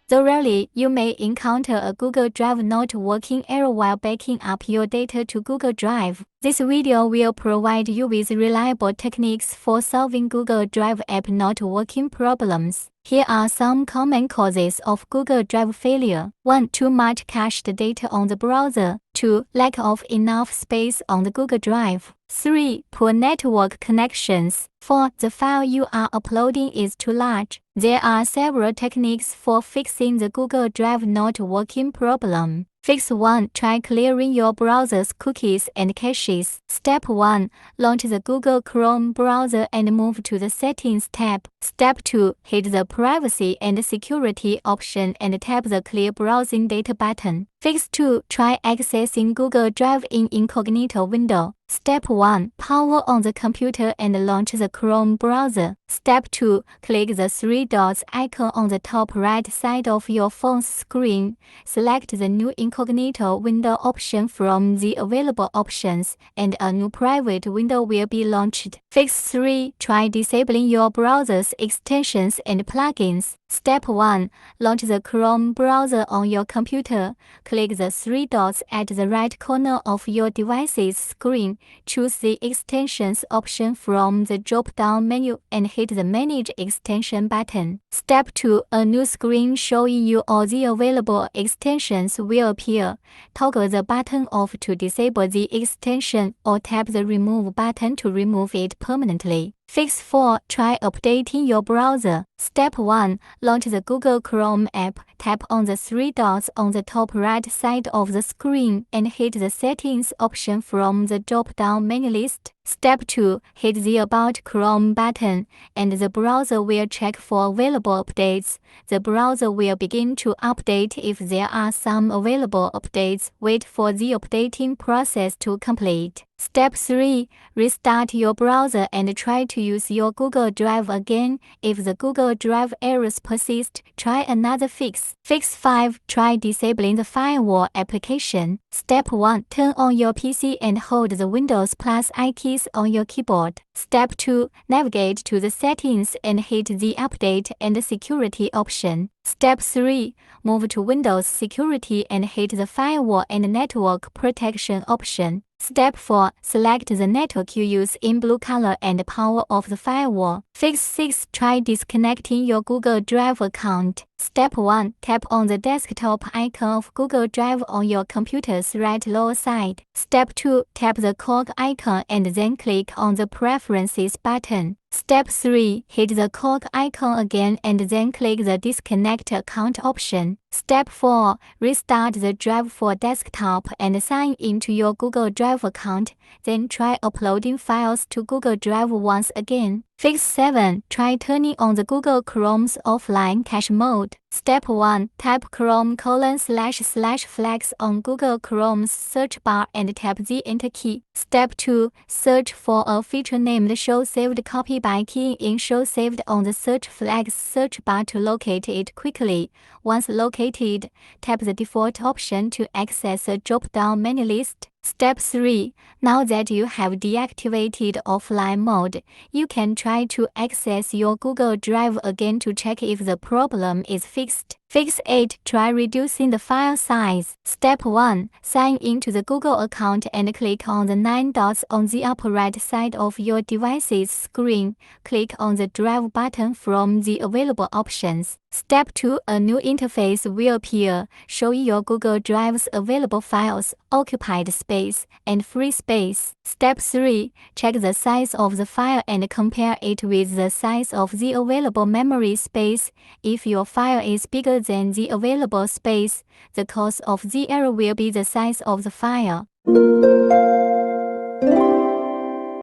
Though rarely, you may encounter a Google Drive not working error while backing up your data to Google Drive. This video will provide you with reliable techniques for solving Google Drive app not working problems. Here are some common causes of Google Drive failure. 1. Too much cached data on the browser. 2. Lack of enough space on the Google Drive. 3. Poor network connections. 4. The file you are uploading is too large. There are several techniques for fixing the Google Drive not working problem. Fix 1. Try clearing your browser's cookies and caches. Step 1. Launch the Google Chrome browser and move to the Settings tab. Step 2. Hit the Privacy and Security option and tap the Clear Browsing Data button. Fix 2. Try accessing Google Drive in Incognito window. Step 1. Power on the computer and launch the Chrome browser. Step 2. Click the three dots icon on the top right side of your phone's screen. Select the new Incognito window option from the available options, and a new private window will be launched. Fix 3. Try disabling your browser's extensions and plugins. Step 1. Launch the Chrome browser on your computer. Click the three dots at the right corner of your device's screen. Choose the Extensions option from the drop-down menu and hit the Manage Extension button. Step 2. A new screen showing you all the available extensions will appear. Toggle the button off to disable the extension or tap the Remove button to remove it permanently. Fix 4. Try updating your browser. Step 1. Launch the Google Chrome app. Tap on the three dots on the top right side of the screen and hit the Settings option from the drop-down menu list. Step 2. Hit the About Chrome button, and the browser will check for available updates. The browser will begin to update if there are some available updates. Wait for the updating process to complete. Step 3. Restart your browser and try to use your Google Drive again. If the Google Drive errors persist, try another fix. Fix 5. Try disabling the Firewall application. Step 1. Turn on your PC and hold the Windows+I keys on your keyboard. Step 2. Navigate to the Settings and hit the Update and Security option. Step 3. Move to Windows Security and hit the Firewall and Network Protection option. Step 4. Select the network you use in blue color and power off the firewall. Fix 6. Try disconnecting your Google Drive account. Step 1. Tap on the desktop icon of Google Drive on your computer's right lower side. Step 2. Tap the cork icon and then click on the Preferences button. Step 3. Hit the cork icon again and then click the Disconnect Account option. Step 4. Restart the drive for desktop and sign into your Google Drive account. Then try uploading files to Google Drive once again. Fix 7. Try turning on the Google Chrome's offline cache mode. Step 1. Type Chrome://flags on Google Chrome's search bar and tap the Enter key. Step 2. Search for a feature named Show Saved Copy by keying in Show Saved on the Search Flags search bar to locate it quickly. Once located, tap the default option to access a drop-down menu list. Step 3. Now that you have deactivated offline mode, you can try to access your Google Drive again to check if the problem is fixed. Fix 8. Try reducing the file size. Step 1. Sign into the Google account and click on the 9 dots on the upper right side of your device's screen. Click on the Drive button from the available options. Step 2. A new interface will appear, showing your Google Drive's available files, occupied space, and free space. Step 3. Check the size of the file and compare it with the size of the available memory space. If your file is bigger than the available space, the cause of the error will be the size of the file.